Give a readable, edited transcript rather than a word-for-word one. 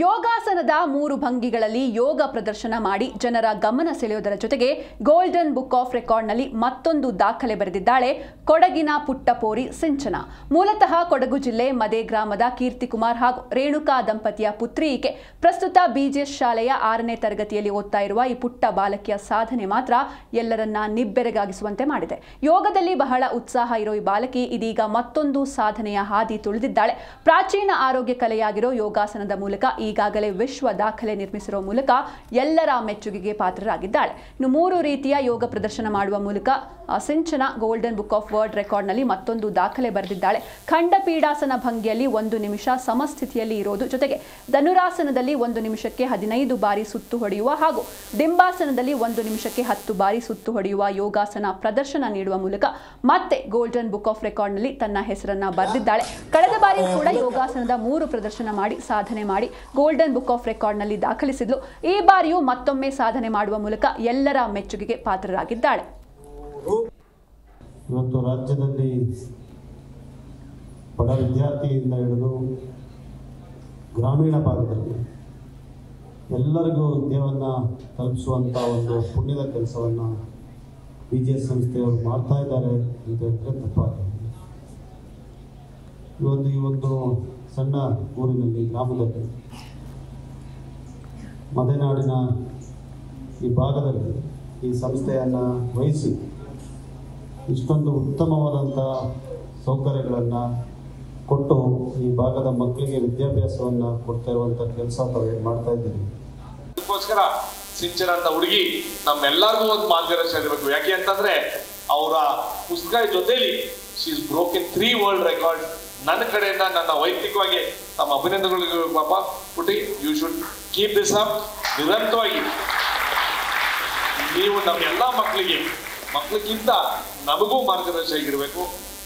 ಯೋಗಾಸನದ 3 ಭಂಗಿಗಳಲ್ಲಿ ಯೋಗ ಪ್ರದರ್ಶನ ಮಾಡಿ ಜನರ ಗಮನ ಸೆಳೆಯುವುದರ ಜೊತೆಗೆ ಗೋಲ್ಡನ್ ಬುಕ್ ಆಫ್ ರೆಕಾರ್ಡ್ನಲ್ಲಿ ಮತ್ತೊಂದು ದಾಖಲೆ ಬರೆದಿದ್ದಾಳೆ ಕೊಡಗಿನ ಪುಟ್ಟಪೋರಿ ಸಿಂಚನ. ಮೂಲತಃ ಕೊಡಗು ಜಿಲ್ಲೆ ಮದೆ ಗ್ರಾಮದ ಕೀರ್ತಿಕುಮಾರ್ ಹಾಗೂ ರೇಣುಕಾ ದಂಪತಿಯ ಪುತ್ರಿ ಈಕೆ. ಪ್ರಸ್ತುತ ಬಿಜಿಎಸ್ ಶಾಲೆಯ 6ನೇ ತರಗತಿಯಲ್ಲಿ ಓದ್ತಾ ಇರುವ ಈ ಪುಟ್ಟ ಬಾಲಕಿಯ ಸಾಧನೆ ಮಾತ್ರ ಎಲ್ಲರನ್ನ ನಿಬ್ಬೆರಗಾಗಿಸುವಂತೆ ಮಾಡಿದೆ. ಯೋಗದಲ್ಲಿ ಬಹಳ ಉತ್ಸಾಹ ಇರೋ ಈ ಬಾಲಕಿ ಇದೀಗ ಮತ್ತೊಂದು ಸಾಧನೆಯ ಹಾದಿ ತುಳಿದಿದ್ದಾಳೆ. ಪ್ರಾಚೀನ ಆರೋಗ್ಯ ಕಲೆಯಾಗಿರೋ ಯೋಗಾಸನದ ಮೂಲಕ ಈಗಾಗಲೇ ವಿಶ್ವ ದಾಖಲೆ ನಿರ್ಮಿಸಿರುವ ಮೂಲಕ ಎಲ್ಲರ ಮೆಚ್ಚುಗೆಗೆ ಪಾತ್ರರಾಗಿದ್ದಾಳೆ. ಇನ್ನು 3 ರೀತಿಯ ಯೋಗ ಪ್ರದರ್ಶನ ಮಾಡುವ ಮೂಲಕ ಸಿಂಚನ ಗೋಲ್ಡನ್ ಬುಕ್ ಆಫ್ ವರ್ಲ್ಡ್ ರೆಕಾರ್ಡ್ನಲ್ಲಿ ಮತ್ತೊಂದು ದಾಖಲೆ ಬರೆದಿದ್ದಾಳೆ. ಖಂಡಪೀಡಾಸನ ಭಂಗಿಯಲ್ಲಿ 1 ನಿಮಿಷ ಸಮಸ್ಥಿತಿಯಲ್ಲಿ ಇರೋದು, ಜೊತೆಗೆ ಧನುರಾಸನದಲ್ಲಿ 1 ನಿಮಿಷಕ್ಕೆ 15 ಬಾರಿ ಸುತ್ತು ಹೊಡೆಯುವ ಹಾಗೂ ಡಿಂಬಾಸನದಲ್ಲಿ 1 ನಿಮಿಷಕ್ಕೆ 10 ಬಾರಿ ಸುತ್ತು ಹೊಡೆಯುವ ಯೋಗಾಸನ ಪ್ರದರ್ಶನ ನೀಡುವ ಮೂಲಕ ಮತ್ತೆ ಗೋಲ್ಡನ್ ಬುಕ್ ಆಫ್ ರೆಕಾರ್ಡ್ನಲ್ಲಿ ತನ್ನ ಹೆಸರನ್ನ ಬರೆದಿದ್ದಾಳೆ. ಕಳೆದ ಬಾರಿ ಕೂಡ ಯೋಗಾಸನದ 3 ಪ್ರದರ್ಶನ ಮಾಡಿ ಸಾಧನೆ ಮಾಡಿ ಗೋಲ್ಡನ್ ಬುಕ್ ಆಫ್ ರೆಕಾರ್ಡ್ನಲ್ಲಿ ದಾಖಲಿಸಿದ್ಲು. ಈ ಬಾರಿಯೂ ಮತ್ತೊಮ್ಮೆ ಸಾಧನೆ ಮಾಡುವ ಮೂಲಕ ಎಲ್ಲರ ಮೆಚ್ಚುಗೆಗೆ ಪಾತ್ರರಾಗಿದ್ದಾಳೆ. ಇವತ್ತು ರಾಜ್ಯದಲ್ಲಿ ಬಡ ವಿದ್ಯಾರ್ಥಿಯಿಂದ ಹಿಡಿದು ಗ್ರಾಮೀಣ ಭಾಗದಲ್ಲಿ ಎಲ್ಲರಿಗೂ ವಿದ್ಯೆಯನ್ನು ತಲುಪಿಸುವಂಥ ಒಂದು ಪುಣ್ಯದ ಕೆಲಸವನ್ನು ಬಿಜಿಎಸ್ ಸಂಸ್ಥೆಯವರು ಮಾಡ್ತಾ ಇದ್ದಾರೆ ಅಂತ ಹೇಳಿದ್ರೆ ತಪ್ಪಾಗಿದೆ. ಈ ಒಂದು ಸಣ್ಣ ಊರಿನಲ್ಲಿ, ಗ್ರಾಮದಲ್ಲಿ, ಮಲೆನಾಡಿನ ಈ ಭಾಗದಲ್ಲಿ ಈ ಸಂಸ್ಥೆಯನ್ನು ವಹಿಸಿ ಇಷ್ಟೊಂದು ಉತ್ತಮವಾದಂಥ ಸೌಕರ್ಯಗಳನ್ನು ಕೊಟ್ಟು ಈ ಭಾಗದ ಮಕ್ಕಳಿಗೆ ವಿದ್ಯಾಭ್ಯಾಸವನ್ನು ಕೊಡ್ತಾ ಇರುವಂಥ ಕೆಲಸ ತಾವು ಮಾಡ್ತಾ ಇದ್ದೀವಿ. ಅದಕ್ಕೋಸ್ಕರ ಸಿಂಚನ ಅಂತ ಹುಡುಗಿ ನಮ್ಮೆಲ್ಲರಿಗೂ ಒಂದು ಮಾರ್ಗದರ್ಶನ ಇರಬೇಕು. ಯಾಕೆ ಅಂತಂದ್ರೆ ಅವರ ಪುಸ್ತಕ ಜೊತೆಲಿ she is broken 3 world record. ನನ್ನ ಕಡೆಯಿಂದ ನನ್ನ ವೈಯಕ್ತಿಕವಾಗಿ ತಮ್ಮ ಅಭಿನಂದನೆಗಳು ಪಾಪ ಪುಟಿ. You should keep this up. ನಿರಂತರವಾಗಿ ನೀವು ನಮ್ಮ ಎಲ್ಲ ಮಕ್ಕಳಿಗಿಂತ ನಮಗೂ ಮಾರ್ಗದರ್ಶನ ಆಗಿರಬೇಕು.